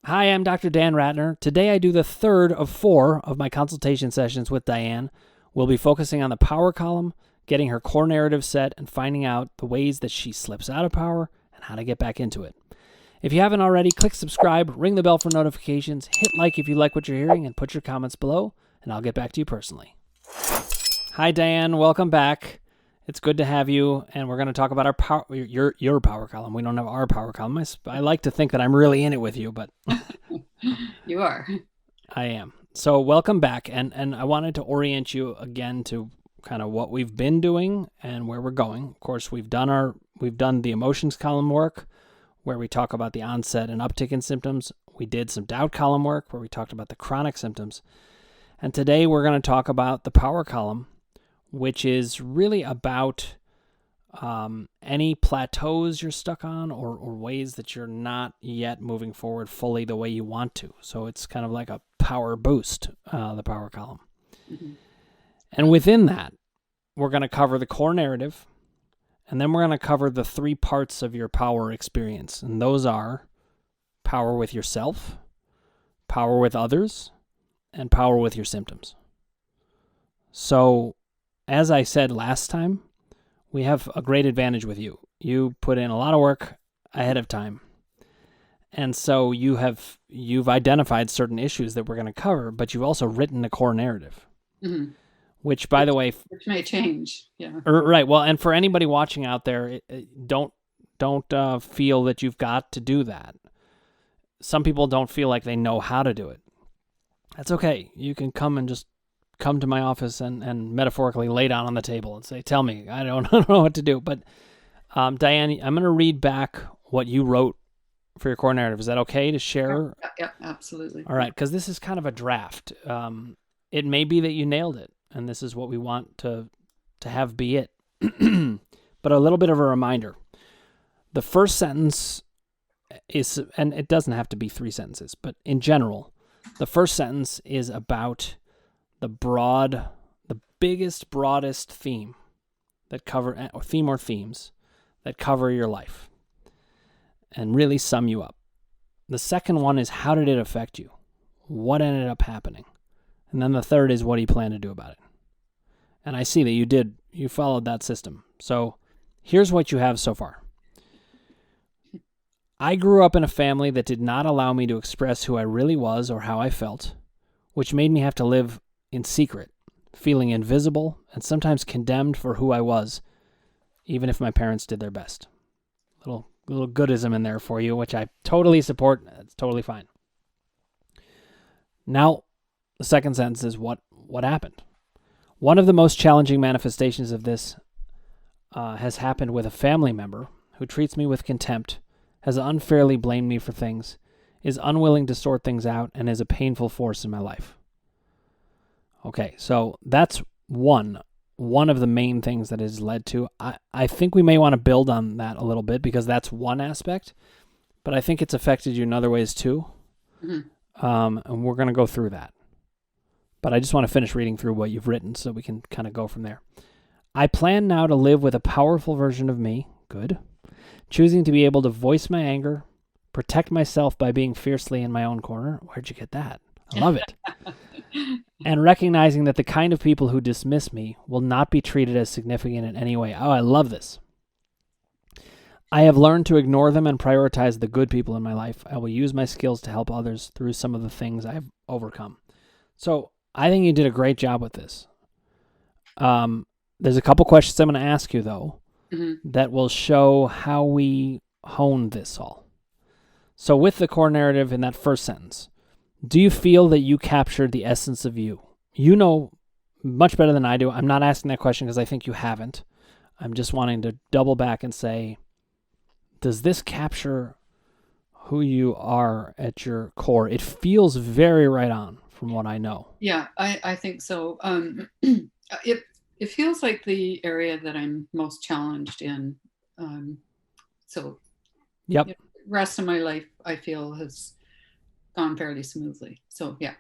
Hi, I'm Dr. Dan Ratner. Today I do the third of 4 of my consultation sessions with Diane. We'll be focusing on the power column, getting her core narrative set, and finding out the ways that she slips out of power and how to get back into it. If you haven't already, click subscribe, ring the bell for notifications, hit like if you like what you're hearing, and put your comments below, and I'll get back to you personally. Hi, Diane. Welcome back. It's good to have you, and we're going to talk about our power, your power column. We don't have our power column. I like to think that I'm really in it with you, but You are. I am. So welcome back, and I wanted to orient you again to kind of what we've been doing and where we're going. Of course, we've done the emotions column work, where we talk about the onset and uptick in symptoms. We did some doubt column work, where we talked about the chronic symptoms, and today we're going to talk about the power column, which is really about any plateaus you're stuck on or ways that you're not yet moving forward fully the way you want to. So it's kind of like a power boost, the power column. Mm-hmm. And within that, we're going to cover the core narrative, and then we're going to cover the 3 parts of your power experience. And those are power with yourself, power with others, and power with your symptoms. So, as I said last time, we have a great advantage with you. You put in a lot of work ahead of time. And so you've identified certain issues that we're going to cover, but you've also written a core narrative. Mm-hmm. Which, by the way, which may change. Yeah. Right. Well, and for anybody watching out there, don't feel that you've got to do that. Some people don't feel like they know how to do it. That's okay. You can come to my office and metaphorically lay down on the table and say, "Tell me, I don't know what to do." But Diane, I'm going to read back what you wrote for your core narrative. Is that okay to share? Yeah, absolutely. All right, because this is kind of a draft. It may be that you nailed it, and this is what we want to have be it. But a little bit of a reminder. The first sentence is, and it doesn't have to be 3 sentences, but in general, the first sentence is about the biggest, broadest theme that cover, or theme or themes that cover your life and really sum you up. The second one is, how did it affect you? What ended up happening? And then the third is, what do you plan to do about it? And I see that you followed that system. So here's what you have so far. I grew up in a family that did not allow me to express who I really was or how I felt, which made me have to live in secret, feeling invisible and sometimes condemned for who I was, even if my parents did their best. Little goodism in there for you, which I totally support. It's totally fine. Now, the second sentence is what happened. One of the most challenging manifestations of this has happened with a family member who treats me with contempt, has unfairly blamed me for things, is unwilling to sort things out, and is a painful force in my life. Okay, so that's one of the main things that has led to. I think we may want to build on that a little bit because that's one aspect, but I think it's affected you in other ways too. Mm-hmm. And we're going to go through that. But I just want to finish reading through what you've written so we can kind of go from there. I plan now to live with a powerful version of me, good, choosing to be able to voice my anger, protect myself by being fiercely in my own corner. Where'd you get that? I love it. And recognizing that the kind of people who dismiss me will not be treated as significant in any way. Oh, I love this. I have learned to ignore them and prioritize the good people in my life. I will use my skills to help others through some of the things I've overcome. So I think you did a great job with this. There's a couple questions I'm going to ask you, though, that will show how we honed this all. So with the core narrative in that first sentence, do you feel that you captured the essence of you? You know much better than I do. I'm not asking that question because I think you haven't. I'm just wanting to double back and say, does this capture who you are at your core? It feels very right on from what I know. Yeah, I think so. It feels like the area that I'm most challenged in. Yep. The rest of my life, I feel, has gone fairly smoothly. So, yeah.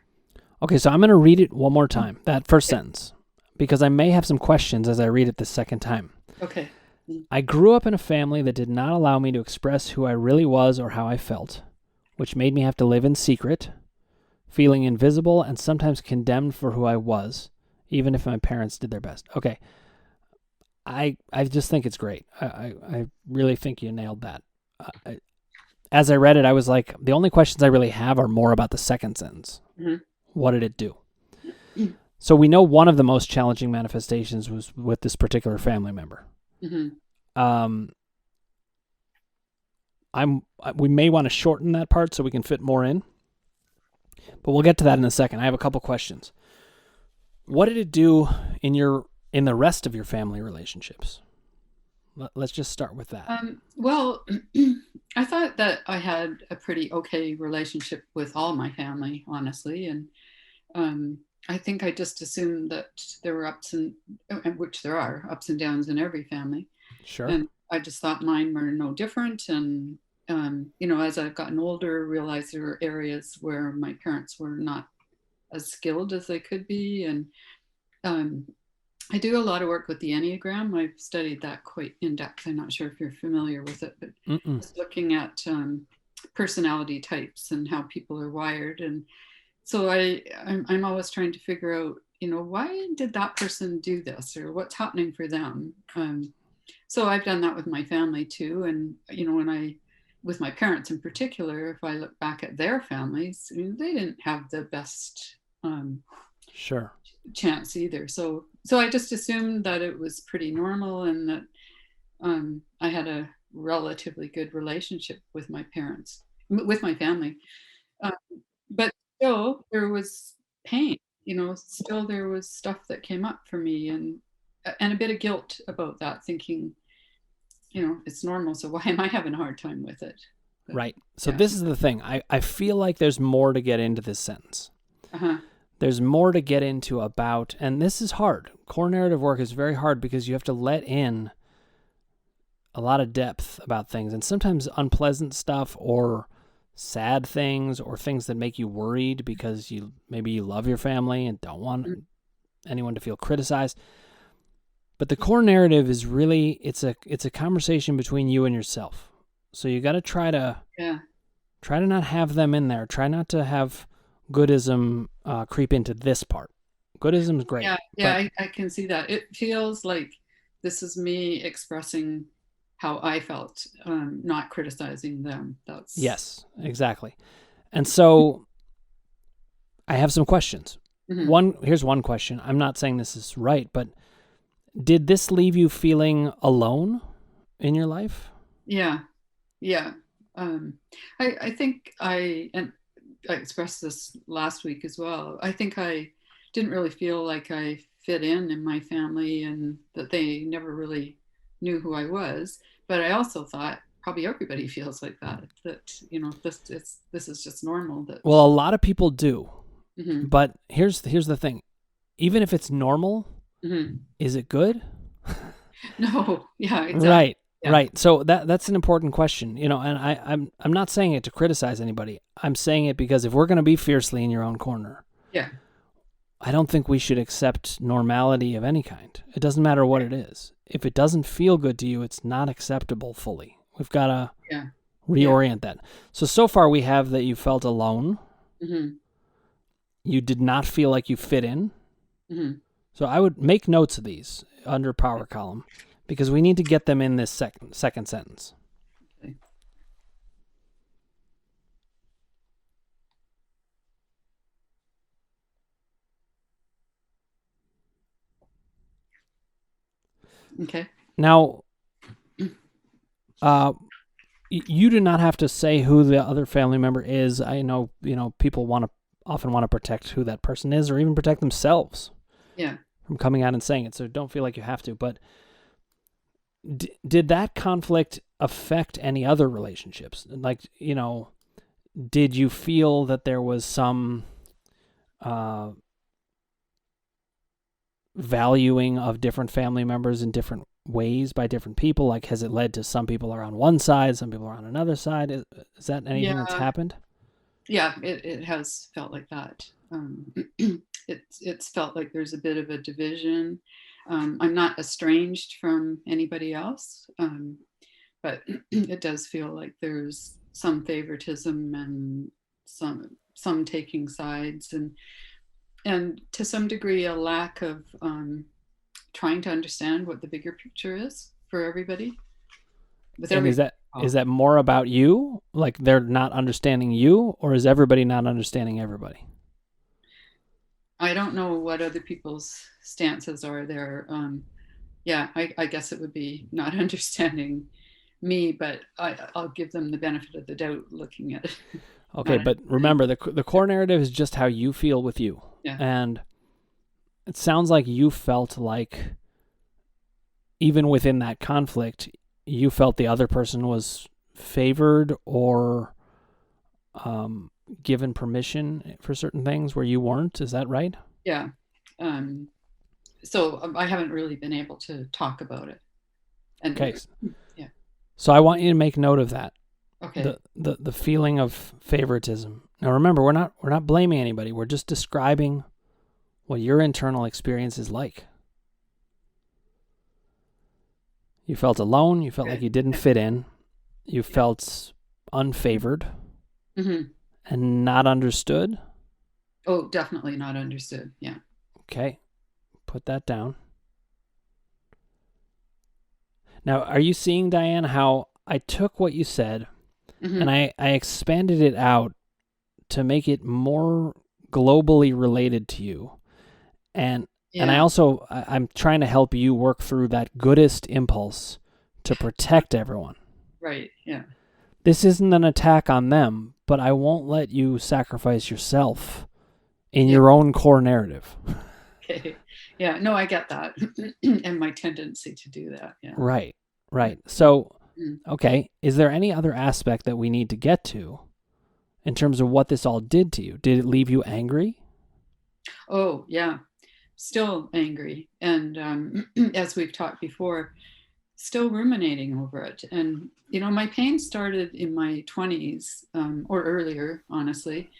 Okay, so I'm going to read it one more time, that first sentence, because I may have some questions as I read it the second time. Okay. I grew up in a family that did not allow me to express who I really was or how I felt, which made me have to live in secret, feeling invisible and sometimes condemned for who I was, even if my parents did their best. Okay. I just think it's great. I really think you nailed that. As I read it, I was like, the only questions I really have are more about the second sentence. Mm-hmm. What did it do? So we know one of the most challenging manifestations was with this particular family member. Mm-hmm. We may want to shorten that part so we can fit more in, but we'll get to that in a second. I have a couple questions. What did it do in the rest of your family relationships? Let's just start with that. Well, I thought that I had a pretty okay relationship with all my family, honestly, and I think I just assumed that there were which there are ups and downs in every family. Sure. And I just thought mine were no different. And as I've gotten older, realized there were areas where my parents were not as skilled as they could be, and I do a lot of work with the Enneagram. I've studied that quite in depth. I'm not sure if you're familiar with it, but just looking at personality types and how people are wired. And so I'm always trying to figure out, why did that person do this, or what's happening for them? So I've done that with my family too. And, with my parents in particular, if I look back at their families, they didn't have the best sure chance either. So I just assumed that it was pretty normal, and that I had a relatively good relationship with my parents, with my family. But still, there was pain. Still there was stuff that came up for me, and a bit of guilt about that, thinking, it's normal. So why am I having a hard time with it? But, right. So this is the thing. I feel like there's more to get into this sentence. Uh-huh. There's more to get into about, and this is hard. Core narrative work is very hard because you have to let in a lot of depth about things, and sometimes unpleasant stuff or sad things or things that make you worried because maybe you love your family and don't want anyone to feel criticized. But the core narrative is really, it's a conversation between you and yourself. So you got to try to not have them in there. Try not to have goodism creep into this part. Goodism is great. I can see that. It feels like this is me expressing how I felt, not criticizing them. Yes, exactly. And so I have some questions. Here's one question. I'm not saying this is right, but did this leave you feeling alone in your life? Yeah. I think and I expressed this last week as well. I think I didn't really feel like I fit in my family, and that they never really knew who I was. But I also thought probably everybody feels like that this is just normal. Well, a lot of people do. But here's the thing. Even if it's normal, is it good? No. Yeah, exactly. Right. Yeah. Right. So that's an important question, and I'm not saying it to criticize anybody. I'm saying it because if we're going to be fiercely in your own corner, I don't think we should accept normality of any kind. It doesn't matter what it is. If it doesn't feel good to you, it's not acceptable fully. We've got to reorient that. So far we have that you felt alone. You did not feel like you fit in. So I would make notes of these under power column, because we need to get them in this second sentence. Okay. Now, you do not have to say who the other family member is. I know, people often want to protect who that person is, or even protect themselves from coming out and saying it. So don't feel like you have to. But did that conflict affect any other relationships? Like, did you feel that there was some valuing of different family members in different ways by different people? Like, has it led to some people are on one side, some people are on another side? Is that anything that's happened? Yeah, it has felt like that. It's felt like there's a bit of a division. I'm not estranged from anybody else, but it does feel like there's some favoritism and some taking sides, and to some degree a lack of trying to understand what the bigger picture is for everybody. And is that more about you? Like they're not understanding you, or is everybody not understanding everybody? I don't know what other people's stances are there. Yeah, I guess it would be not understanding me, but I'll give them the benefit of the doubt looking at it. Okay, but remember, the core narrative is just how you feel with you. Yeah. And it sounds like you felt like, even within that conflict, you felt the other person was favored or given permission for certain things where you weren't. Is that right? Yeah. So I haven't really been able to talk about it. And, okay. Yeah. So I want you to make note of that. Okay. The feeling of favoritism. Now remember, we're not blaming anybody. We're just describing what your internal experience is like. You felt alone. You felt like you didn't fit in. You felt unfavored and not understood. Oh, definitely not understood. Yeah. Okay. Put that down. Now, are you seeing, Diane, how I took what you said and I expanded it out to make it more globally related to you? And I also, I'm trying to help you work through that goodest impulse to protect everyone. Right, yeah. This isn't an attack on them, but I won't let you sacrifice yourself in your own core narrative. Okay. Yeah, no, I get that. And my tendency to do that, yeah. Right. So, okay, is there any other aspect that we need to get to in terms of what this all did to you? Did it leave you angry? Oh, yeah. Still angry. And as we've talked before, still ruminating over it. And, my pain started in my 20s or earlier, honestly.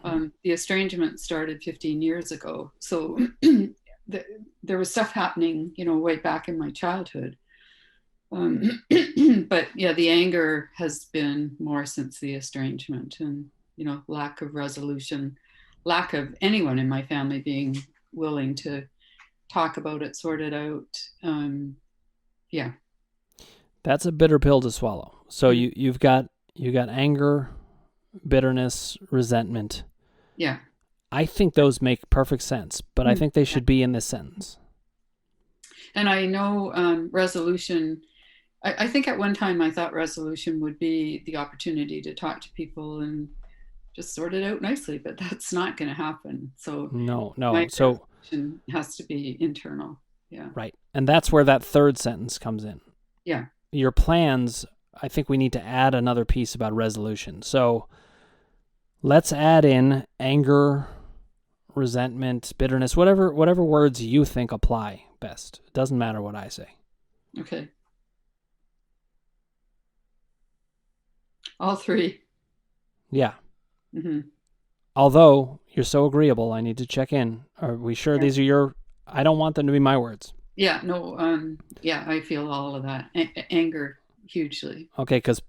The estrangement started 15 years ago. So there was stuff happening, way back in my childhood. But yeah, the anger has been more since the estrangement, and, lack of resolution, lack of anyone in my family being willing to talk about it, sort it out. Yeah. That's a bitter pill to swallow. So you got anger, bitterness, resentment. Yeah. I think those make perfect sense, but I think they should be in this sentence. And I know resolution, I think at one time I thought resolution would be the opportunity to talk to people and just sort it out nicely, but that's not going to happen. So no. So resolution has to be internal. Yeah. Right. And that's where that third sentence comes in. Yeah. Your plans, I think we need to add another piece about resolution. So let's add in anger, resentment, bitterness, whatever words you think apply best. It doesn't matter what I say. Okay. All three. Yeah. Although you're so agreeable, I need to check in. Are we sure these are your... I don't want them to be my words. Yeah, no, I feel all of that. Anger, hugely. Okay, because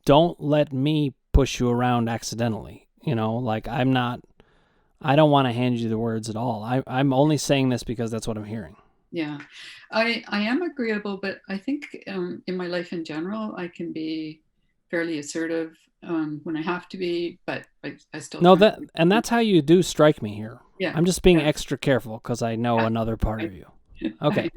don't let me push you around accidentally. Like I don't want to hand you the words at all. I'm only saying this because that's what I'm hearing. Yeah, I am agreeable, but I think in my life in general, I can be fairly assertive when I have to be, but I still... No, that's how you do strike me here. Yeah. I'm just being extra careful because I know another part of you. Okay.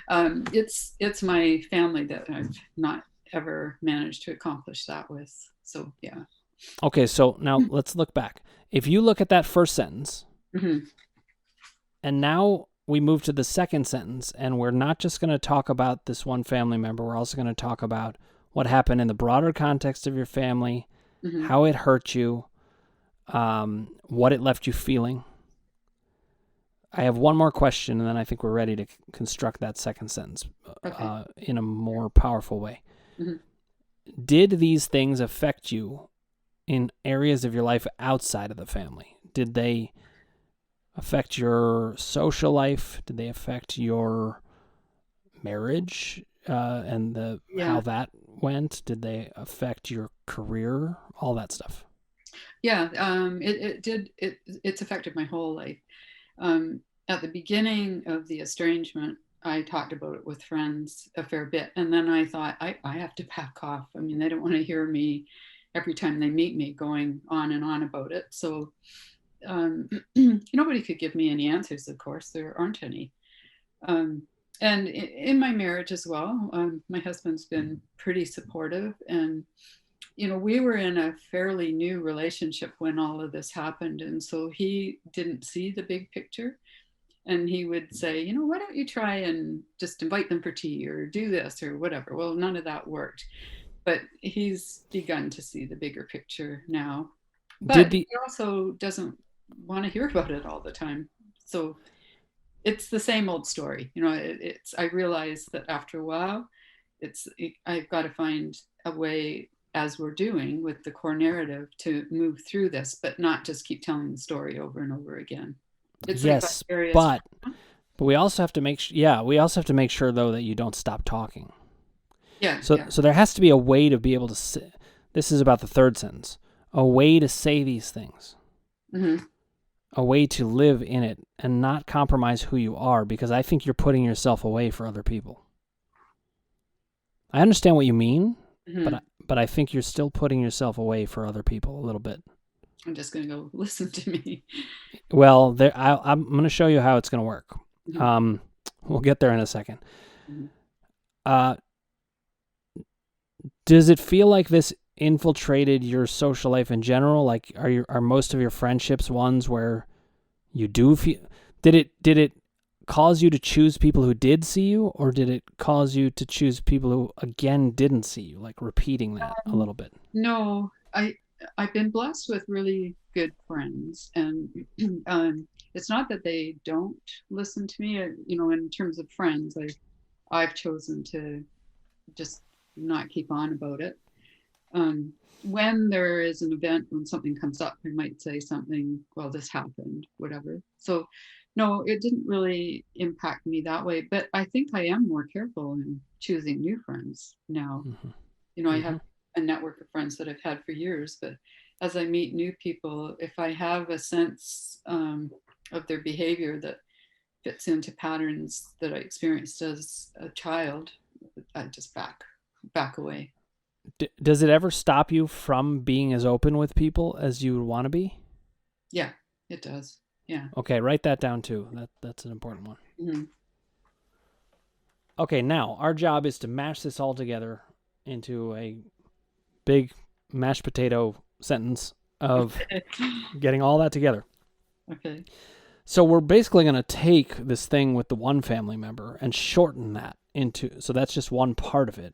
It's my family that I've not ever managed to accomplish that with. So, yeah. Okay, so now let's look back. If you look at that first sentence, and now we move to the second sentence, and we're not just going to talk about this one family member, we're also going to talk about what happened in the broader context of your family, how it hurt you, what it left you feeling. I have one more question, and then I think we're ready to construct that second sentence in a more powerful way. Did these things affect you in areas of your life outside of the family? Did they affect your social life? Did they affect your marriage? and Yeah. how that went? Did they affect your career? All that stuff. Yeah. It did. It's affected my whole life. At the beginning of the estrangement, I talked about it with friends a fair bit. And then I thought, I have to back off. I mean, they don't want to hear me every time they meet me going on and on about it. So nobody could give me any answers, of course. There aren't any. And in my marriage as well, my husband's been pretty supportive. And, we were in a fairly new relationship when all of this happened. And so he didn't see the big picture. And he would say, why don't you try and just invite them for tea or do this or whatever. Well, none of that worked. But he's begun to see the bigger picture now. But he also doesn't want to hear about it all the time. So it's the same old story. I realize that after a while, I've got to find a way, as we're doing with the core narrative, to move through this, but not just keep telling the story over and over again. It's yes, like but we also have to make sure though that you don't stop talking. Yeah. So there has to be a way to be able to say, this is about the third sentence, a way to say these things. Mm-hmm. A way to live in it and not compromise who you are, because I think you're putting yourself away for other people. I understand what you mean, mm-hmm. but I think you're still putting yourself away for other people a little bit. I'm just going to go listen to me. Well, I'm going to show you how it's going to work. Mm-hmm. We'll get there in a second. Mm-hmm. Does it feel like this infiltrated your social life in general? Like, are most of your friendships ones where you do feel? Did it cause you to choose people who did see you, or did it cause you to choose people who again didn't see you? Like repeating that a little bit. No, I've been blessed with really good friends, and it's not that they don't listen to me. In terms of friends, I've chosen to just not keep on about it. When there is an event, when something comes up, I might say something, well, this happened, whatever. So no, it didn't really impact me that way, but I think I am more careful in choosing new friends now. Mm-hmm. I have a network of friends that I've had for years, but as I meet new people, if I have a sense of their behavior that fits into patterns that I experienced as a child, I just back away. Does it ever stop you from being as open with people as you would want to be? Yeah, it does. Yeah. Okay, write that down too. That's an important one. Mm-hmm. Okay, now our job is to mash this all together into a big mashed potato sentence of getting all that together. Okay. So we're basically going to take this thing with the one family member and shorten that into, so that's just one part of it.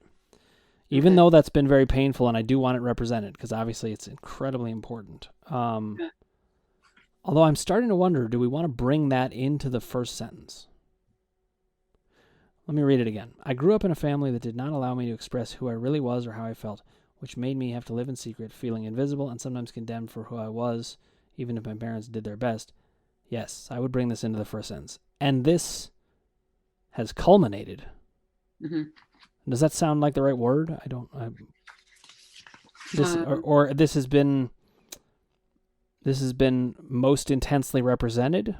Even though that's been very painful, and I do want it represented, because obviously it's incredibly important. Although I'm starting to wonder, do we want to bring that into the first sentence? Let me read it again. I grew up in a family that did not allow me to express who I really was or how I felt, which made me have to live in secret, feeling invisible and sometimes condemned for who I was, even if my parents did their best. Yes, I would bring this into the first sentence. And this has culminated. Mm-hmm. Does that sound like the right word? This has been most intensely represented?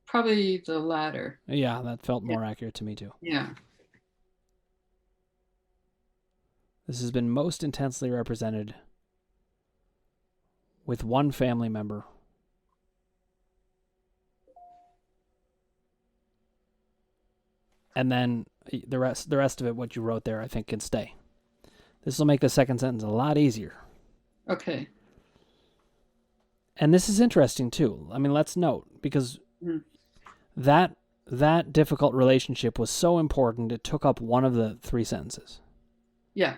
Probably the latter. Yeah, that felt more accurate to me too. Yeah. This has been most intensely represented with one family member. And then the rest of it, what you wrote there, I think can stay. This will make the second sentence a lot easier. Okay. And this is interesting too. I mean, let's note, because that difficult relationship was so important, it took up one of the three sentences. Yeah.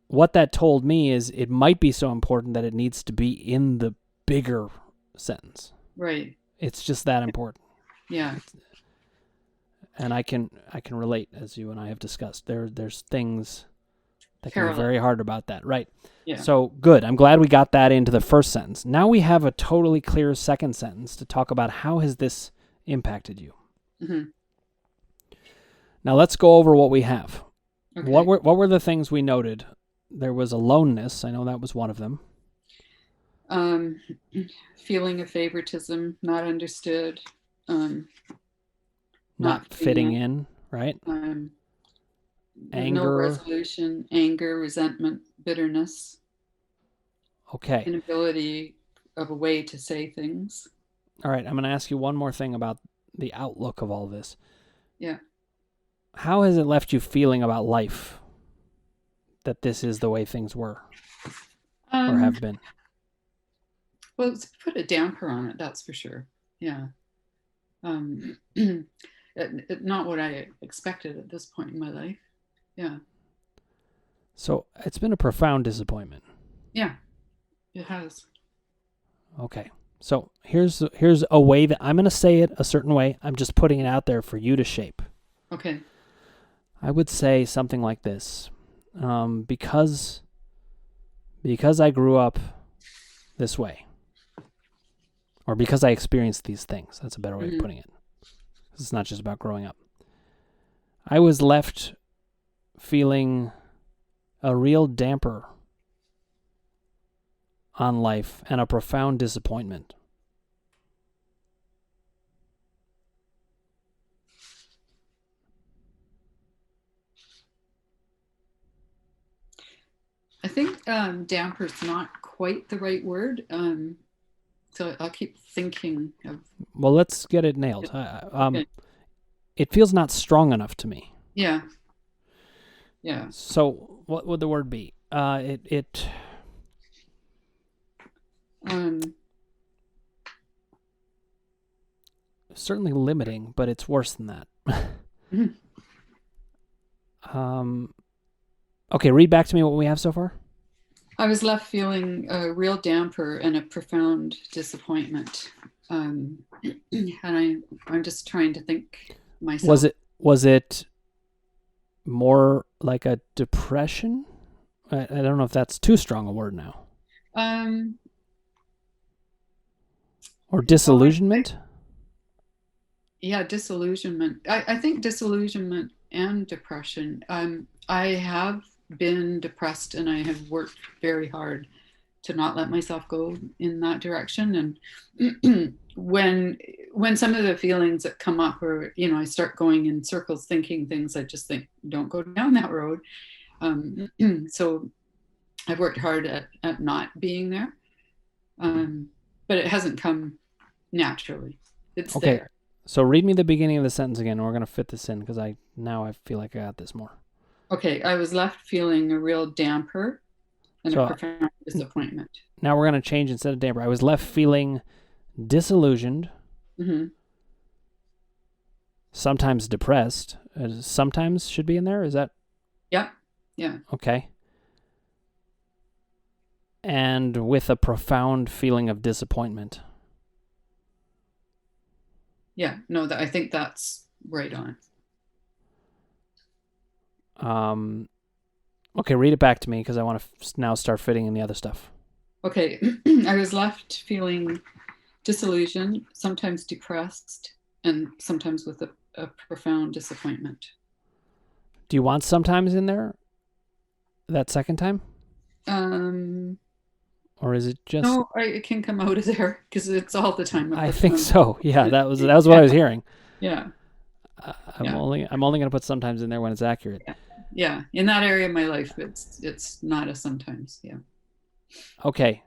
What that told me is it might be so important that it needs to be in the bigger sentence. Right. It's just that important. Yeah. And I can relate, as you and I have discussed. There's things that can be very hard about that. Right. Yeah. So good. I'm glad we got that into the first sentence. Now we have a totally clear second sentence to talk about how has this impacted you. Mm-hmm. Now let's go over what we have. Okay. What were the things we noted? There was aloneness. I know that was one of them. Feeling of favoritism, not understood. Not fitting in, right? Anger. No resolution, anger, resentment, bitterness. Okay. Inability of a way to say things. All right. I'm going to ask you one more thing about the outlook of all this. Yeah. How has it left you feeling about life that this is the way things were or have been? Well, it's put a damper on it, that's for sure. Yeah. Not what I expected at this point in my life. Yeah. So it's been a profound disappointment. Yeah, it has. Okay. So here's a way that I'm going to say it a certain way. I'm just putting it out there for you to shape. Okay. I would say something like this. Because I grew up this way, or because I experienced these things, that's a better way of putting it. It's not just about growing up. I was left feeling a real damper on life and a profound disappointment. I think damper is not quite the right word. So I'll keep thinking of. Well, let's get it nailed. Okay. It feels not strong enough to me. Yeah. Yeah. So what would the word be? Certainly limiting, but it's worse than that. Okay, read back to me what we have so far. I was left feeling a real damper and a profound disappointment. And I'm just trying to think myself. Was it more like a depression? I don't know if that's too strong a word now. Or disillusionment? Yeah, disillusionment. I think disillusionment and depression. I have been depressed and I have worked very hard to not let myself go in that direction. And when some of the feelings that come up, or I start going in circles thinking things, I just think, don't go down that road. So I've worked hard at not being there, but it hasn't come naturally. It's okay. there. So read me the beginning of the sentence again, and we're going to fit this in because I feel like I got this more. Okay, I was left feeling a real damper and a profound disappointment. Now we're going to change instead of damper. I was left feeling disillusioned, sometimes depressed. Sometimes should be in there. Is that? Yeah. Yeah. Okay. And with a profound feeling of disappointment. Yeah. No, I think that's right on. Okay, read it back to me because I want to now start fitting in the other stuff. Okay. I was left feeling disillusioned, sometimes depressed, and sometimes with a profound disappointment. Do you want sometimes in there? That second time? Or is it just? No, it can come out of there because it's all the time. I think so. Yeah, that was what I was hearing. Yeah. I'm only going to put sometimes in there when it's accurate. Yeah. In that area of my life, it's not a sometimes. Yeah. Okay.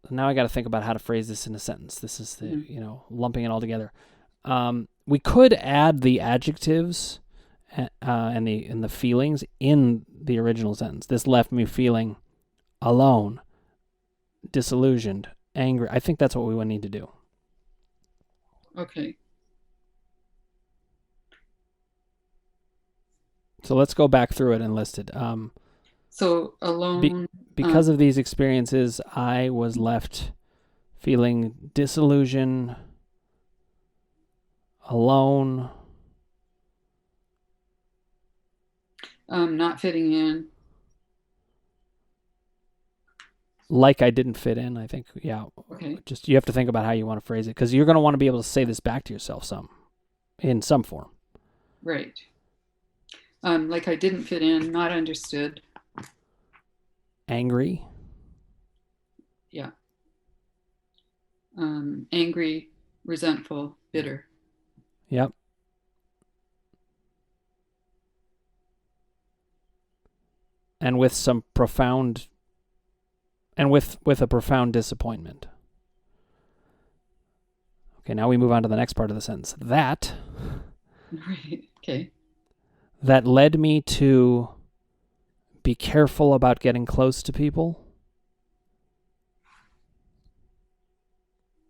Now I got to think about how to phrase this in a sentence. This is the lumping it all together. We could add the adjectives and the feelings in the original sentence. This left me feeling alone, disillusioned, angry. I think that's what we would need to do. Okay. So let's go back through it and list it. So alone. Because of these experiences, I was left feeling disillusion, alone. Not fitting in. Like I didn't fit in, I think. Yeah. Okay. Just you have to think about how you want to phrase it because you're going to want to be able to say this back to yourself in some form. Right. Like I didn't fit in, not understood. Angry. Yeah. Angry, resentful, bitter. Yep. And with some profound, and with a profound disappointment. Okay, now we move on to the next part of the sentence. That Right. Okay. that led me to be careful about getting close to people.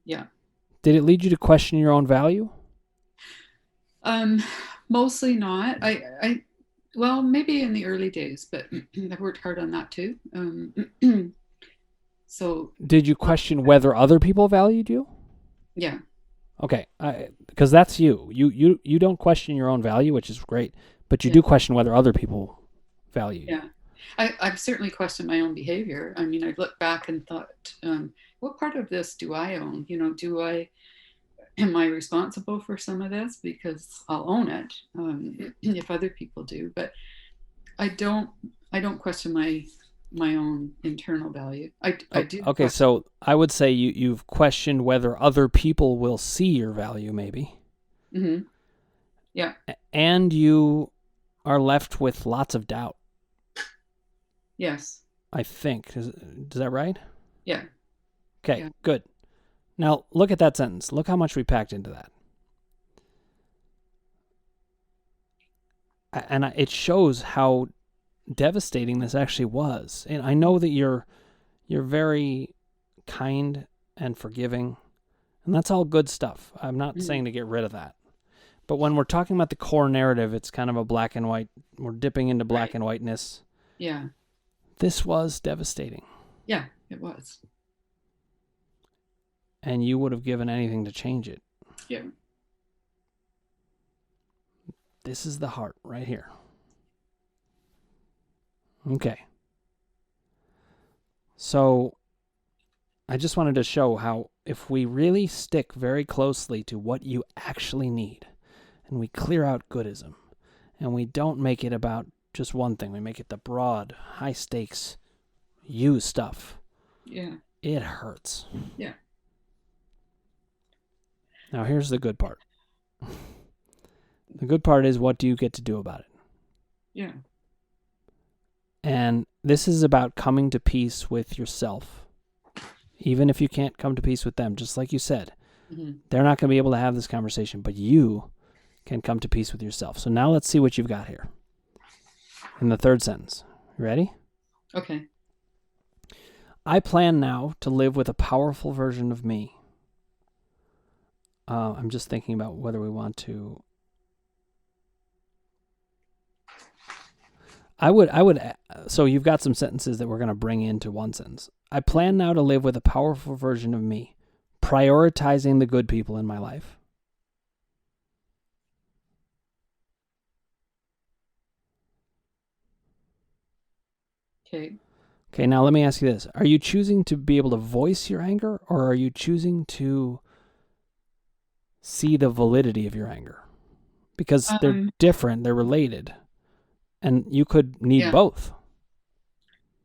Yeah. Did it lead you to question your own value? Mostly not. Well, maybe in the early days, but I worked hard on that too. So, Did you question whether other people valued you? yeah. Okay, because that's you. You don't question your own value, which is great, but you Yeah. do question whether other people value you. Yeah. I've certainly questioned my own behavior. I mean, I've looked back and thought, what part of this do I own? Am I responsible for some of this? Because I'll own it if other people do, but I don't. I don't question my own internal value. I do. Okay, so I would say you've questioned whether other people will see your value, maybe. Mm-hmm. Yeah. And you are left with lots of doubt. Yes. I think. Is that right? Yeah. Okay, Yeah. good. Now, look at that sentence. Look how much we packed into that. And it shows how devastating this actually was. And I know that you're very kind and forgiving, and that's all good stuff. I'm not saying to get rid of that. But when we're talking about the core narrative, it's kind of a black and white. We're dipping into black and whiteness. Yeah. This was devastating. Yeah, it was. And you would have given anything to change it. Yeah. This is the heart right here. Okay. So I just wanted to show how if we really stick very closely to what you actually need, and we clear out goodism, and we don't make it about just one thing, we make it the broad, high stakes, you stuff. Yeah. It hurts. Yeah. Now here's the good part. The good part is, what do you get to do about it? Yeah. And this is about coming to peace with yourself. Even if you can't come to peace with them, just like you said, they're not going to be able to have this conversation, but you can come to peace with yourself. So now let's see what you've got here in the third sentence. You ready? Okay. I plan now to live with a powerful version of me. I'm just thinking about whether we want to. So you've got some sentences that we're going to bring into one sentence. I plan now to live with a powerful version of me, prioritizing the good people in my life. Okay. Okay, now let me ask you this. Are you choosing to be able to voice your anger, or are you choosing to see the validity of your anger? Because they're different, they're related, and you could need both.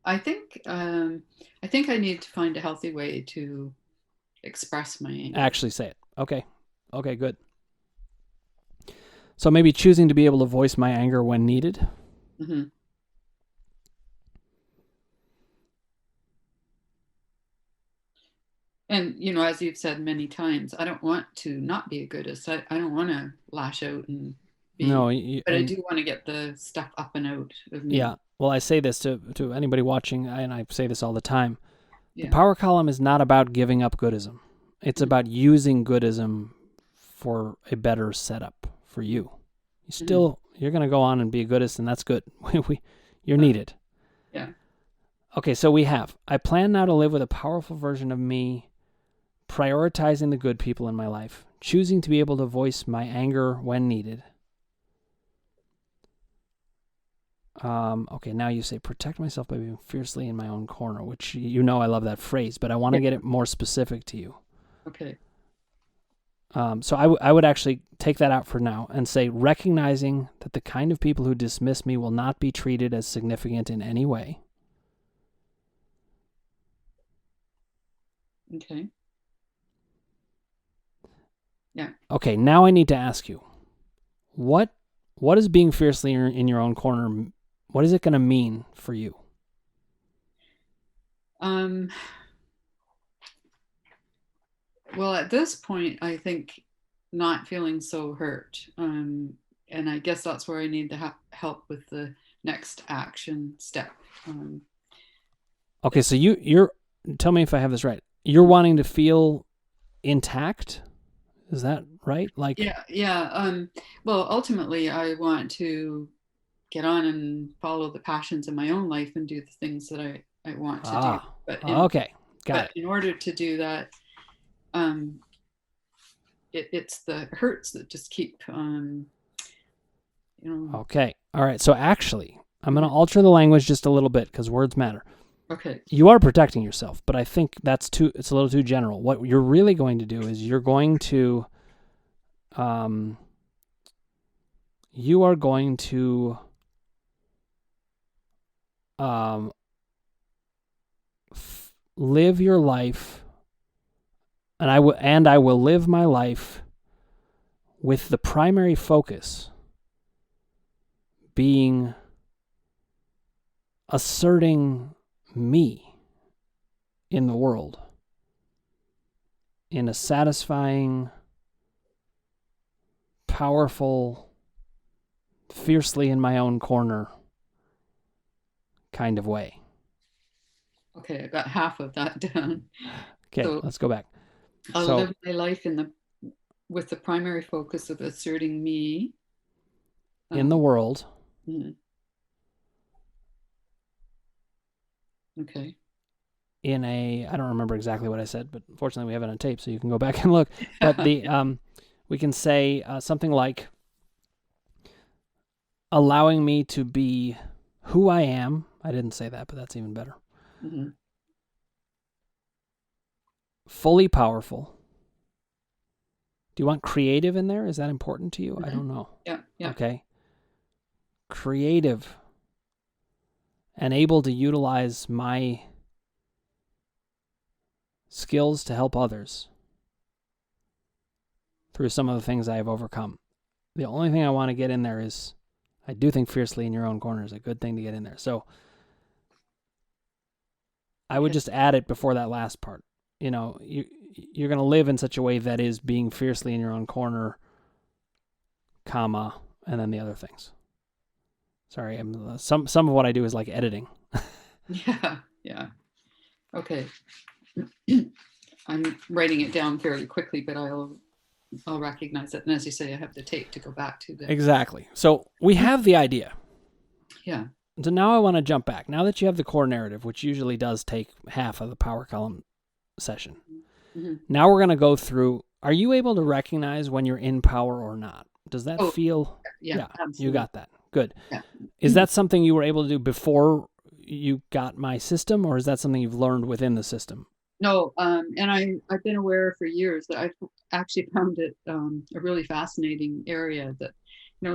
I think I need to find a healthy way to express my anger. Actually say it. Okay, good. So maybe choosing to be able to voice my anger when needed. Mm-hmm. And, as you've said many times, I don't want to not be a goodist. I don't want to lash out and be, but I do want to get the stuff up and out of me. Yeah. Well, I say this to anybody watching, and I say this all the time. Yeah. The power column is not about giving up goodism. It's about using goodism for a better setup for you. You're going to go on and be a goodist, and that's good. You're needed. Yeah. Okay, so I plan now to live with a powerful version of me, prioritizing the good people in my life, choosing to be able to voice my anger when needed. Okay, now you say, protect myself by being fiercely in my own corner, which I love that phrase, but I want to get it more specific to you. Okay. So I would actually take that out for now and say, recognizing that the kind of people who dismiss me will not be treated as significant in any way. Okay. Yeah. Okay, now I need to ask you, what is being fiercely in your own corner, what is it going to mean for you? Well, at this point, I think not feeling so hurt. And I guess that's where I need to help with the next action step. Okay, so you're tell me if I have this right. You're wanting to feel intact? Is that right? Like, yeah. Well, ultimately, I want to get on and follow the passions in my own life and do the things that I want to do. Okay, got it. In order to do that, it's the hurts that just keep, Okay, all right. So actually, I'm going to alter the language just a little bit because words matter. Okay. You are protecting yourself, but I think it's a little too general. What you're really going to do is you're going to live your life, and I will live my life with the primary focus being asserting me in the world in a satisfying, powerful, fiercely in my own corner kind of way. Okay, I got half of that done. Okay, so let's go back. I'll live my life with the primary focus of asserting me in the world. Okay. I don't remember exactly what I said, but fortunately we have it on tape, so you can go back and look. But we can say something like, allowing me to be who I am. I didn't say that, but that's even better. Mm-hmm. Fully powerful. Do you want creative in there? Is that important to you? Mm-hmm. I don't know. Yeah. Okay. Creative and able to utilize my skills to help others through some of the things I have overcome. The only thing I want to get in there is, I do think fiercely in your own corner is a good thing to get in there. So I would just add it before that last part. You're going to live in such a way that is being fiercely in your own corner, comma, and then the other things. Sorry, some of what I do is like editing. Yeah. Okay. I'm writing it down fairly quickly, but I'll recognize it. And as you say, I have the tape to go back to. Exactly. So we have the idea. Yeah. So now I want to jump back. Now that you have the core narrative, which usually does take half of the power column session, now we're going to go through, are you able to recognize when you're in power or not? Does that feel? Yeah, absolutely. You got that. Good. Yeah. Is that something you were able to do before you got my system, or is that something you've learned within the system? No, and I've been aware for years that I've actually found it a really fascinating area that,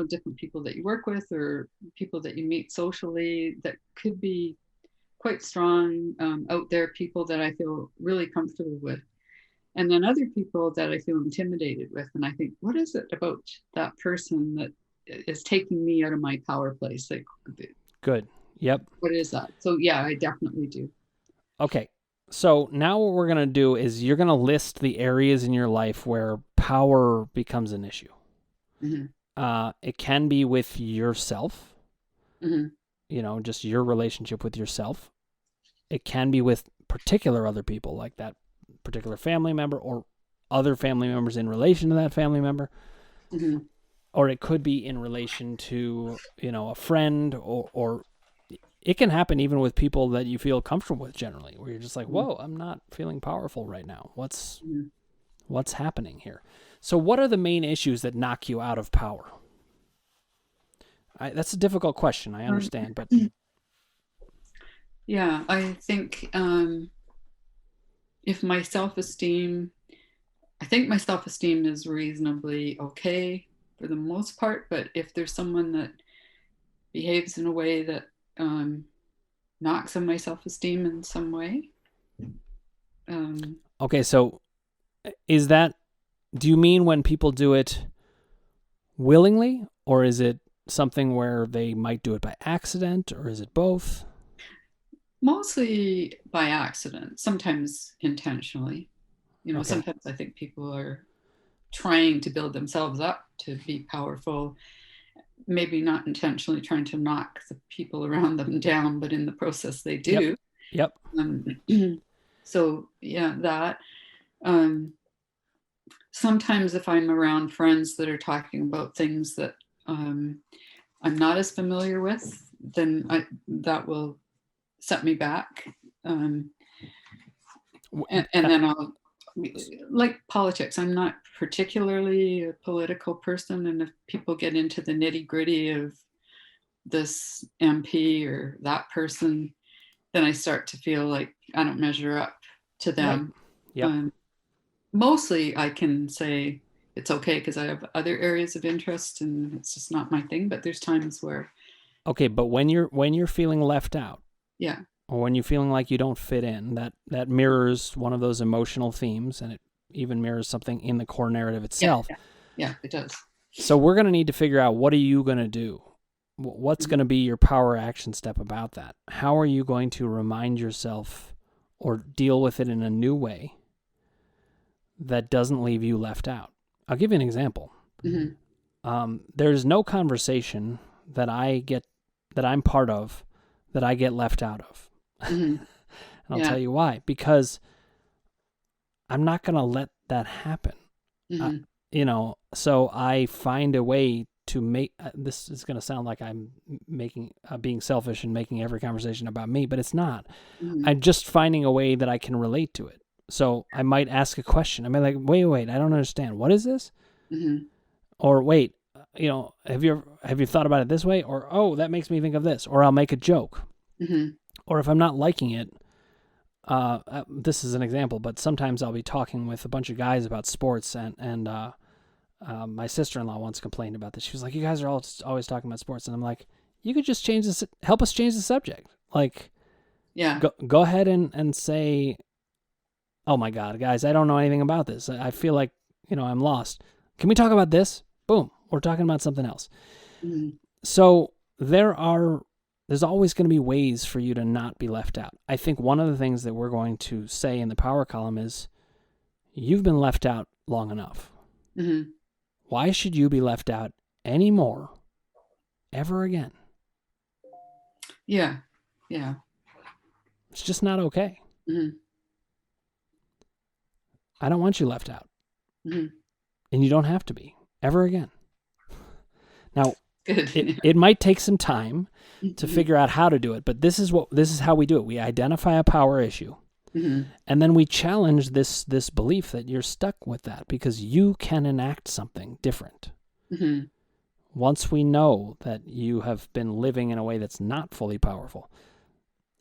different people that you work with or people that you meet socially that could be quite strong, out there people that I feel really comfortable with. And then other people that I feel intimidated with. And I think, what is it about that person that is taking me out of my power place? Like, good. Yep. What is that? So yeah, I definitely do. Okay. So now what we're going to do is you're going to list the areas in your life where power becomes an issue. Mm-hmm. It can be with yourself, mm-hmm. Just your relationship with yourself. It can be with particular other people, like that particular family member or other family members in relation to that family member. Mm-hmm. Or it could be in relation to, a friend or it can happen even with people that you feel comfortable with generally, where you're just like, whoa, I'm not feeling powerful right now. What's happening here? So what are the main issues that knock you out of power? That's a difficult question, I understand, but... Yeah, I think if my self-esteem I think my self-esteem is reasonably okay for the most part, but if there's someone that behaves in a way that knocks on my self-esteem in some way. Okay, so do you mean when people do it willingly, or is it something where they might do it by accident, or is it both? Mostly by accident, sometimes intentionally. Okay. Sometimes I think people are trying to build themselves up to be powerful, maybe not intentionally trying to knock the people around them down, but in the process they do. Yep. So yeah, that. Sometimes if I'm around friends that are talking about things that I'm not as familiar with, then that will set me back. And then I'll, like politics, I'm not particularly a political person. And if people get into the nitty gritty of this MP or that person, then I start to feel like I don't measure up to them. Right. Yep. Mostly I can say it's okay because I have other areas of interest and it's just not my thing. But there's times where. Okay, but when you're feeling left out, yeah, or when you're feeling like you don't fit in, that mirrors one of those emotional themes, and it even mirrors something in the core narrative itself. Yeah, it does. So we're going to need to figure out, what are you going to do? What's going to be your power action step about that? How are you going to remind yourself or deal with it in a new way that doesn't leave you left out? I'll give you an example. Mm-hmm. There's no conversation that I'm part of that I get left out of. Mm-hmm. And I'll tell you why. Because I'm not going to let that happen. Mm-hmm. So I find a way to make, this is going to sound like I'm being selfish and making every conversation about me, but it's not. Mm-hmm. I'm just finding a way that I can relate to it. So I might ask a question. I might like, wait, I don't understand. What is this? Mm-hmm. Or wait, have you thought about it this way? Or, oh, that makes me think of this. Or I'll make a joke. Mm-hmm. Or if I'm not liking it, this is an example, but sometimes I'll be talking with a bunch of guys about sports, and my sister-in-law once complained about this. She was like, "You guys are always talking about sports," and I'm like, "You could just help us change the subject. Like, go ahead and say, oh my God, guys, I don't know anything about this. I feel like I'm lost. Can we talk about this?" Boom, we're talking about something else. Mm-hmm. So there's always going to be ways for you to not be left out. I think one of the things that we're going to say in the power column is, you've been left out long enough. Mm-hmm. Why should you be left out anymore, ever again? Yeah. It's just not okay. Mm-hmm. I don't want you left out. Mm-hmm. And you don't have to be, ever again. Now, good. It might take some time to figure out how to do it, but this is how we do it. We identify a power issue, mm-hmm. and then we challenge this belief that you're stuck with that, because you can enact something different. Mm-hmm. Once we know that you have been living in a way that's not fully powerful,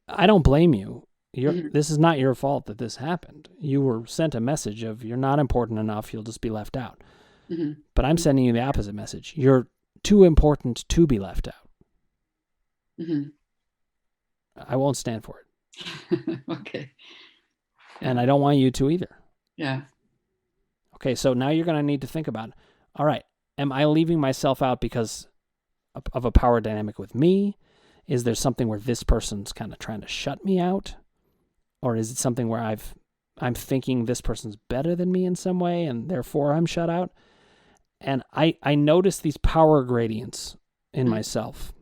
I don't blame you. This is not your fault that this happened. You were sent a message of, you're not important enough, you'll just be left out. Mm-hmm. But I'm sending you the opposite message. You're too important to be left out. Mm-hmm. I won't stand for it. Okay. And I don't want you to either. Yeah. Okay, so now you're going to need to think about, all right, am I leaving myself out because of a power dynamic with me? Is there something where this person's kind of trying to shut me out? Or is it something where I'm thinking this person's better than me in some way, and therefore I'm shut out? And I notice these power gradients in myself.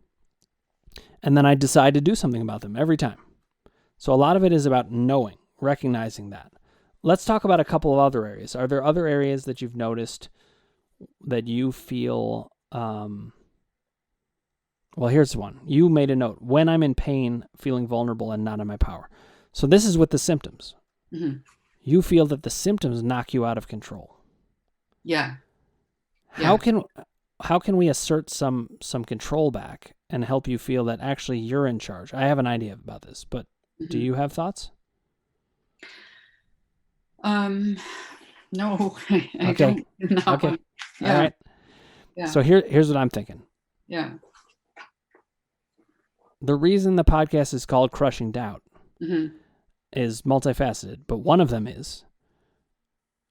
And then I decide to do something about them every time. So a lot of it is about knowing, recognizing that. Let's talk about a couple of other areas. Are there other areas that you've noticed that you feel... well, here's one. You made a note. When I'm in pain, feeling vulnerable and not in my power. So this is with the symptoms. Mm-hmm. You feel that the symptoms knock you out of control. Yeah. How can we assert some control back and help you feel that actually you're in charge? I have an idea about this, but do you have thoughts? No, I Okay. don't in that Okay. one. All Yeah. right. Yeah. So here's what I'm thinking. Yeah. The reason the podcast is called Crushing Doubt Mm-hmm. is multifaceted, but one of them is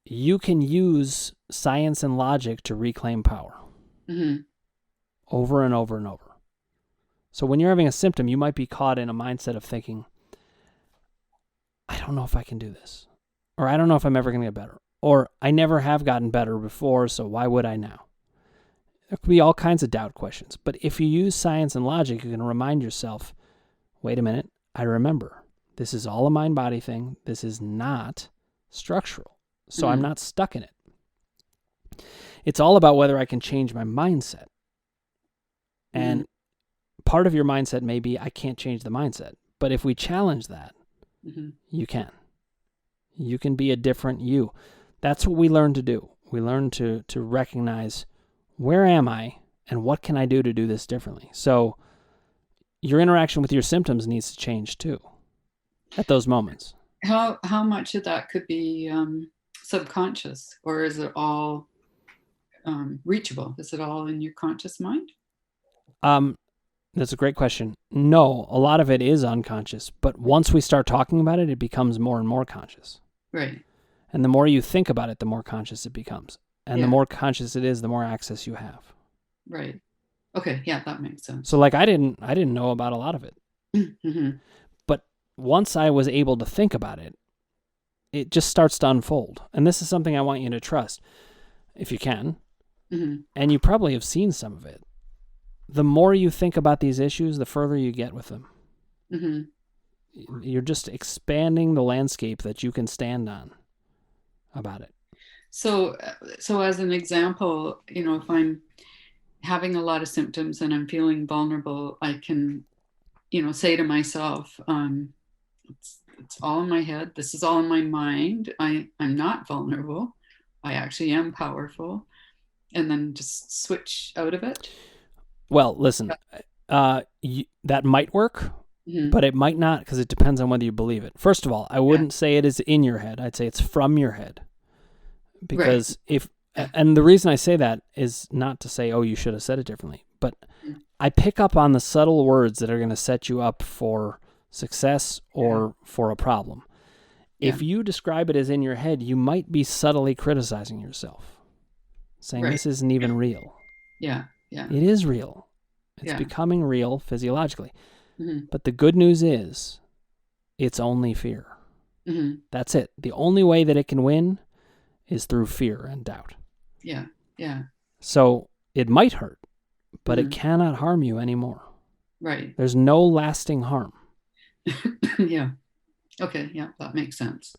you can use science and logic to reclaim power Mm-hmm. over and over and over. So when you're having a symptom, you might be caught in a mindset of thinking, I don't know if I can do this, or I don't know if I'm ever going to get better, or I never have gotten better before, so why would I now? There could be all kinds of doubt questions. But if you use science and logic, you can remind yourself, wait a minute, I remember. This is all a mind-body thing. This is not structural. So I'm not stuck in it. It's all about whether I can change my mindset. And part of your mindset may be, I can't change the mindset. But if we challenge that, you can. You can be a different you. That's what we learn to do. We learn to recognize, where am I and what can I do to do this differently? So your interaction with your symptoms needs to change too at those moments. How much of that could be subconscious, or is it all reachable? Is it all in your conscious mind? That's a great question. No, a lot of it is unconscious, but once we start talking about it, it becomes more and more conscious. Right. And the more you think about it, the more conscious it becomes. And the more conscious it is, the more access you have. Right. Okay. Yeah, that makes sense. So like I didn't know about a lot of it. But once I was able to think about it, it just starts to unfold. And this is something I want you to trust, if you can. And you probably have seen some of it. The more you think about these issues, the further you get with them. You're just expanding the landscape that you can stand on about it. So as an example, if I'm having a lot of symptoms and I'm feeling vulnerable, I can, say to myself, it's all in my head. This is all in my mind. I'm not vulnerable. I actually am powerful. And then just switch out of it. Well, listen, that might work, but it might not, because it depends on whether you believe it. First of all, I wouldn't say it is in your head. I'd say it's from your head. Because and the reason I say that is not to say, oh, you should have said it differently, but I pick up on the subtle words that are going to set you up for success or for a problem. If you describe it as in your head, you might be subtly criticizing yourself, saying this isn't even real. Yeah. It is real. It's becoming real physiologically. But the good news is it's only fear. That's it. The only way that it can win is through fear and doubt. Yeah. So it might hurt, but it cannot harm you anymore. Right. There's no lasting harm. Yeah. Okay. Yeah, that makes sense.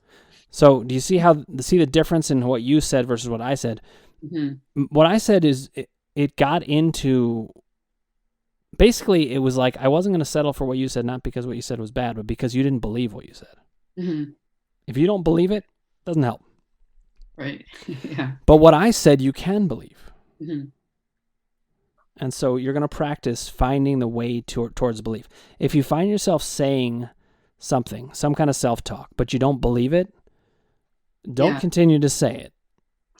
So do you see the difference in what you said versus what I said? What I said is it got into, basically it was like, I wasn't going to settle for what you said, not because what you said was bad, but because you didn't believe what you said. If you don't believe it, it doesn't help. Right. Yeah. But what I said, you can believe. And so you're going to practice finding the way towards belief. If you find yourself saying something, some kind of self-talk, but you don't believe it, don't continue to say it.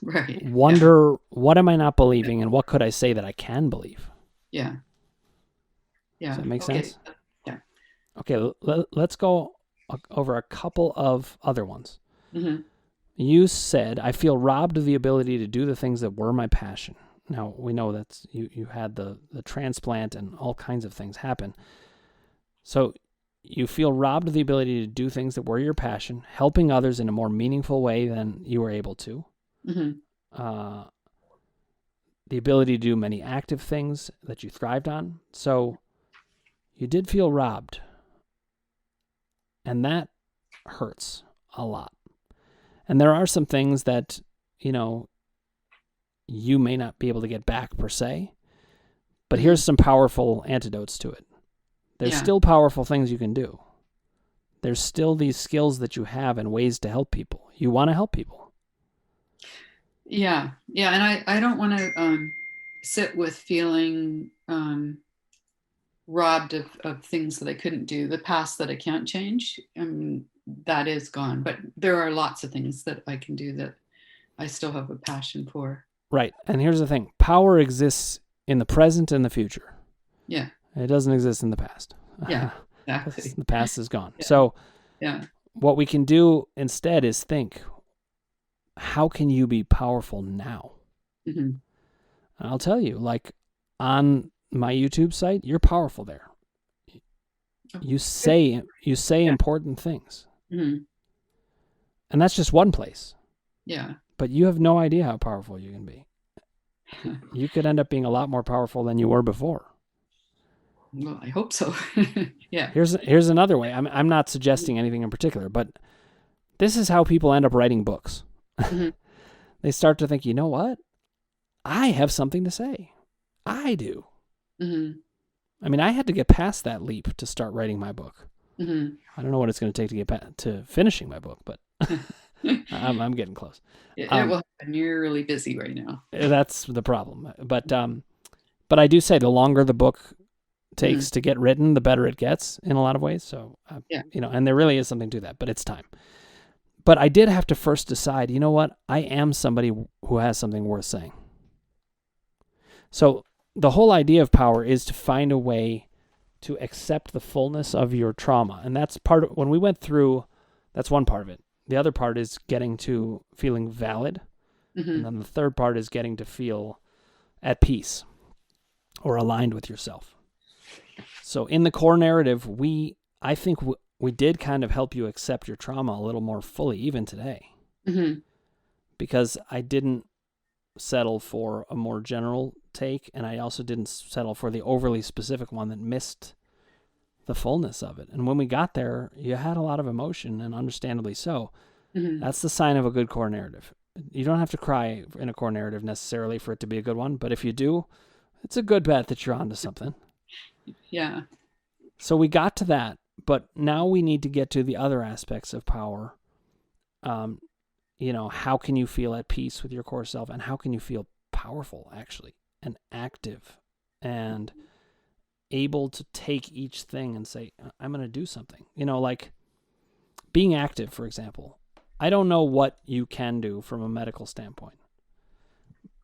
Right. Wonder, what am I not believing, and what could I say that I can believe? Yeah. Does that make sense? Yeah. Okay, let's go over a couple of other ones. You said, I feel robbed of the ability to do the things that were my passion. Now, we know that you had the transplant and all kinds of things happen. So you feel robbed of the ability to do things that were your passion, helping others in a more meaningful way than you were able to. The ability to do many active things that you thrived on. So you did feel robbed. And that hurts a lot. And there are some things that, you may not be able to get back per se, but here's some powerful antidotes to it. There's still powerful things you can do. There's still these skills that you have and ways to help people. You want to help people. Yeah. And I don't want to sit with feeling robbed of things that I couldn't do, the past that I can't change. That is gone, but there are lots of things that I can do that I still have a passion for. Right. And here's the thing. Power exists in the present and the future. Yeah. It doesn't exist in the past. Yeah, exactly. The past is gone. Yeah. So Yeah. what we can do instead is think, how can you be powerful now? Mm-hmm. And I'll tell you, like on my YouTube site, you're powerful there. You say important things. Mm-hmm. And that's just one place. Yeah. But you have no idea how powerful you can be. You could end up being a lot more powerful than you were before. Well, I hope so. Yeah. Here's another way. I'm not suggesting anything in particular, but this is how people end up writing books. Mm-hmm. They start to think, you know what? I have something to say. I do. Mm-hmm. I mean, I had to get past that leap to start writing my book. Mm-hmm. I don't know what it's going to take to get to finishing my book, but I'm getting close. Well, you're really busy right now. That's the problem. But I do say the longer the book takes to get written, the better it gets in a lot of ways. So, and there really is something to that, but it's time. But I did have to first decide, you know what? I am somebody who has something worth saying. So the whole idea of power is to find a way to accept the fullness of your trauma. And that's part of, when we went through, that's one part of it. The other part is getting to feeling valid. Mm-hmm. And then the third part is getting to feel at peace or aligned with yourself. So in the core narrative, I think we did kind of help you accept your trauma a little more fully, even today. Mm-hmm. Because I didn't settle for a more general take, and I also didn't settle for the overly specific one that missed the fullness of it. And when we got there, you had a lot of emotion, and understandably so. Mm-hmm. That's the sign of a good core narrative. You don't have to cry in a core narrative necessarily for it to be a good one, but if you do, it's a good bet that you're onto something. Yeah. So we got to that, but now we need to get to the other aspects of power. How can you feel at peace with your core self, and how can you feel powerful, actually, and active, and able to take each thing and say, I'm going to do something. Like being active, for example. I don't know what you can do from a medical standpoint.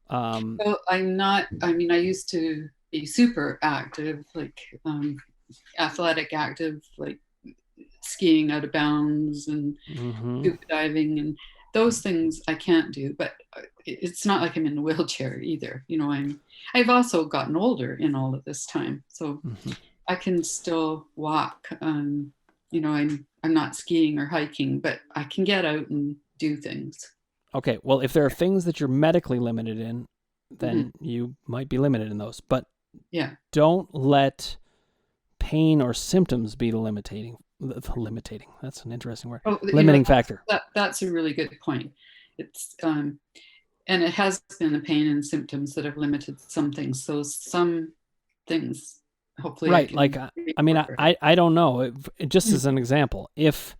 Well, I'm not, I used to be super active, like athletic active, like skiing out of bounds and scuba diving, and those things I can't do, but it's not like I'm in a wheelchair either. I've also gotten older in all of this time, so I can still walk. I'm not skiing or hiking, but I can get out and do things. Okay, well, if there are things that you're medically limited in, then you might be limited in those. But don't let pain or symptoms be the limiting. That's an interesting word. Limiting factor. That's a really good point. It's and it has been the pain and symptoms that have limited some things. So some things, hopefully, right? I don't know. Just as an example, if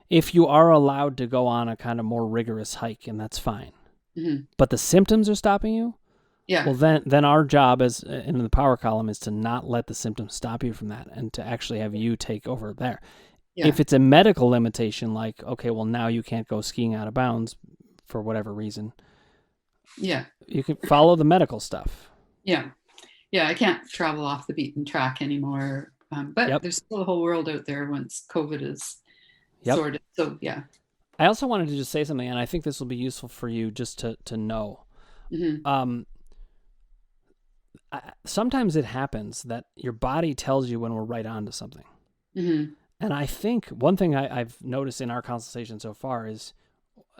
you are allowed to go on a kind of more rigorous hike, and that's fine, but the symptoms are stopping you. Yeah. Well, then our job as in the power column is to not let the symptoms stop you from that, and to actually have you take over there. Yeah. If it's a medical limitation, like, okay, well, now you can't go skiing out of bounds for whatever reason. Yeah. You can follow the medical stuff. Yeah. Yeah, I can't travel off the beaten track anymore. But there's still a whole world out there once COVID is sorted. So, yeah. I also wanted to just say something, and I think this will be useful for you just to know. Sometimes it happens that your body tells you when we're right on to something. And I think one thing I've noticed in our consultation so far is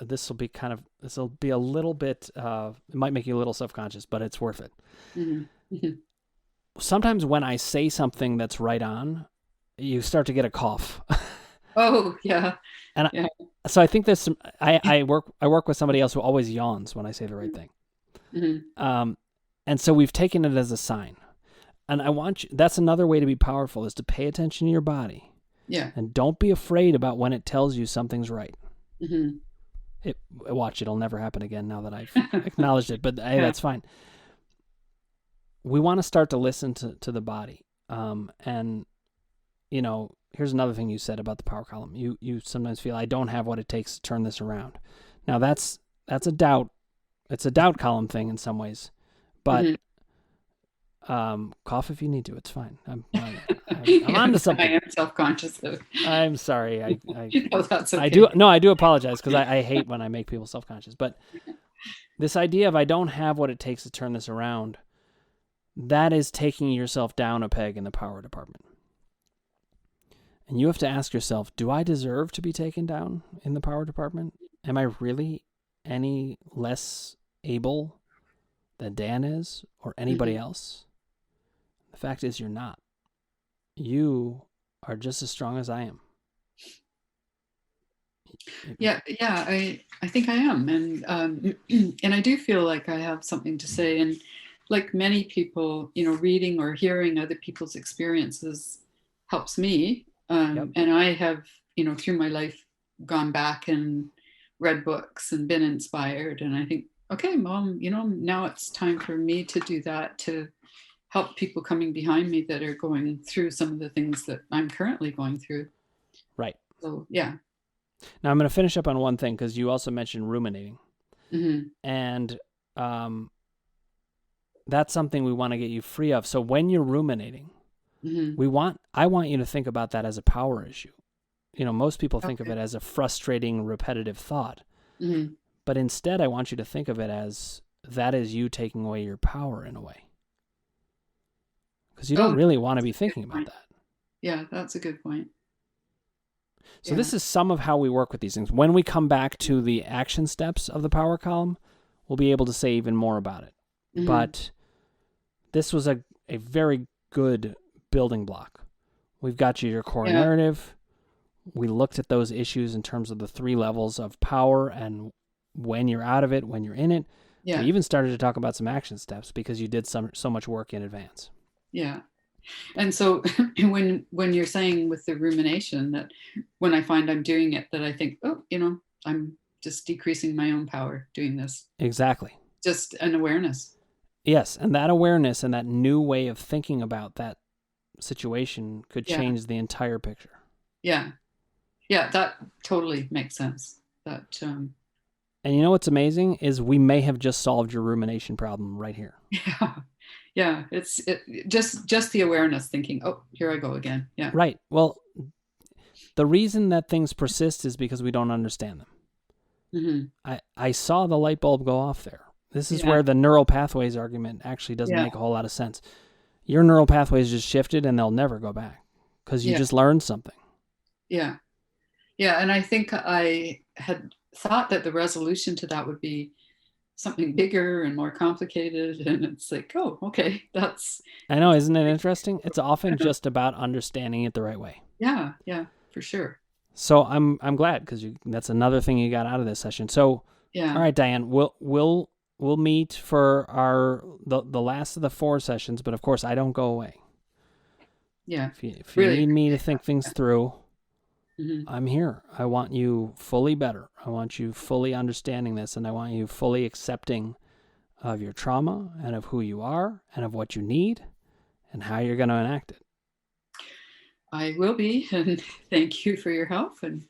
this will be a little bit, it might make you a little self-conscious, but it's worth it. Sometimes when I say something that's right on, you start to get a cough. Oh, yeah. And so I think there's some, I work with somebody else who always yawns when I say the right thing. And so we've taken it as a sign. And that's another way to be powerful, is to pay attention to your body. Yeah. And don't be afraid about when it tells you something's right. Watch, it'll never happen again now that I've acknowledged it, but hey, that's fine. We want to start to listen to the body. And, here's another thing you said about the power column. You sometimes feel, I don't have what it takes to turn this around. Now that's a doubt It's a doubt column thing in some ways, but cough if you need to. It's fine. I'm on to something. I am self-conscious of. I'm sorry. I that's okay. I do apologize because I hate when I make people self-conscious. But this idea of I don't have what it takes to turn this around, that is taking yourself down a peg in the power department. And you have to ask yourself, do I deserve to be taken down in the power department? Am I really any less able than Dan is or anybody else? The fact is you're not. You are just as strong as I am. Yeah, I think I am. And and I do feel like I have something to say. And like many people, reading or hearing other people's experiences helps me. And I have, through my life gone back and read books and been inspired. And I think, okay, Mom, now it's time for me to do that, to help people coming behind me that are going through some of the things that I'm currently going through. Right. So, yeah. Now I'm going to finish up on one thing because you also mentioned ruminating. Mm-hmm. And that's something we want to get you free of. So when you're ruminating, I want you to think about that as a power issue. Most people think of it as a frustrating, repetitive thought. Mm-hmm. But instead, I want you to think of it as that is you taking away your power in a way. Because you don't really want to be thinking about that. Yeah, that's a good point. So this is some of how we work with these things. When we come back to the action steps of the power column, we'll be able to say even more about it. Mm-hmm. But this was a very good building block. We've got you your core narrative. We looked at those issues in terms of the 3 levels of power and when you're out of it, when you're in it. Yeah. We even started to talk about some action steps because you did so much work in advance. Yeah. And so when you're saying with the rumination that when I find I'm doing it, that I think, I'm just decreasing my own power doing this. Exactly. Just an awareness. Yes. And that awareness and that new way of thinking about that situation could change the entire picture. Yeah. Yeah, that totally makes sense. That and you know what's amazing is we may have just solved your rumination problem right here. Yeah, it's just the awareness, thinking, oh, here I go again. Yeah. Right. Well, the reason that things persist is because we don't understand them. Mm-hmm. I saw the light bulb go off there. This is where the neural pathways argument actually doesn't make a whole lot of sense. Your neural pathways just shifted and they'll never go back because you just learned something. Yeah. Yeah. And I think I had thought that the resolution to that would be something bigger and more complicated. And it's like, oh, okay. I know. Isn't it interesting? It's often just about understanding it the right way. Yeah. Yeah, for sure. So I'm glad because that's another thing you got out of this session. So, all right, Diane, we'll meet for the last of the 4 sessions, but of course I don't go away. Yeah. If you need me to think things through, I'm here. I want you fully better. I want you fully understanding this, and I want you fully accepting of your trauma and of who you are and of what you need and how you're going to enact it. I will be, and thank you for your help. And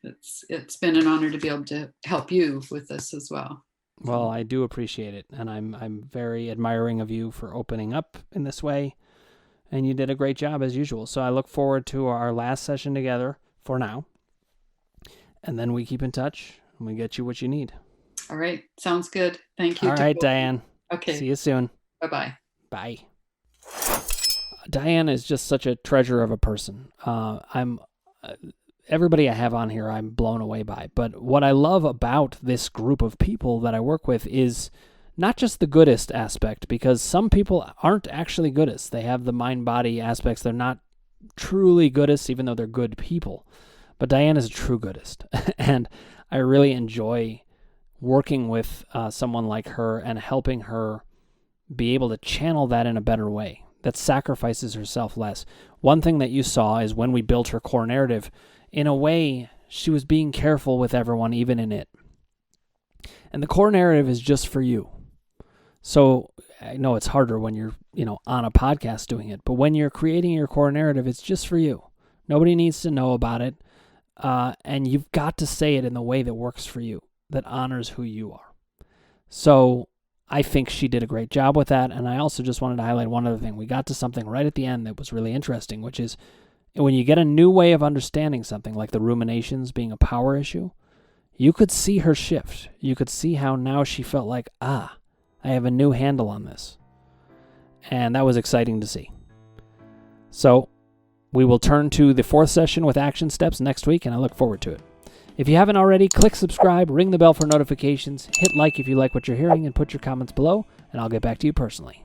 it's been an honor to be able to help you with this as well. Well, I do appreciate it, and I'm very admiring of you for opening up in this way, and you did a great job as usual. So I look forward to our last session together for now, and then we keep in touch, and we get you what you need. All right. Sounds good. Thank you. All right, Diane. Okay. See you soon. Bye-bye. Bye. Diane is just such a treasure of a person. Everybody I have on here, I'm blown away by. But what I love about this group of people that I work with is not just the goodest aspect, because some people aren't actually goodists. They have the mind-body aspects. They're not truly goodists, even though they're good people. But Diane is a true goodist. And I really enjoy working with someone like her and helping her be able to channel that in a better way, that sacrifices herself less. One thing that you saw is when we built her core narrative, in a way, she was being careful with everyone, even in it. And the core narrative is just for you. So I know it's harder when you're, on a podcast doing it, but when you're creating your core narrative, it's just for you. Nobody needs to know about it. And you've got to say it in the way that works for you, that honors who you are. So I think she did a great job with that. And I also just wanted to highlight one other thing. We got to something right at the end that was really interesting, which is when you get a new way of understanding something, like the ruminations being a power issue, you could see her shift. You could see how now she felt like, I have a new handle on this. And that was exciting to see. So we will turn to the 4th session with action steps next week, and I look forward to it. If you haven't already, click subscribe, ring the bell for notifications, hit like if you like what you're hearing, and put your comments below, and I'll get back to you personally.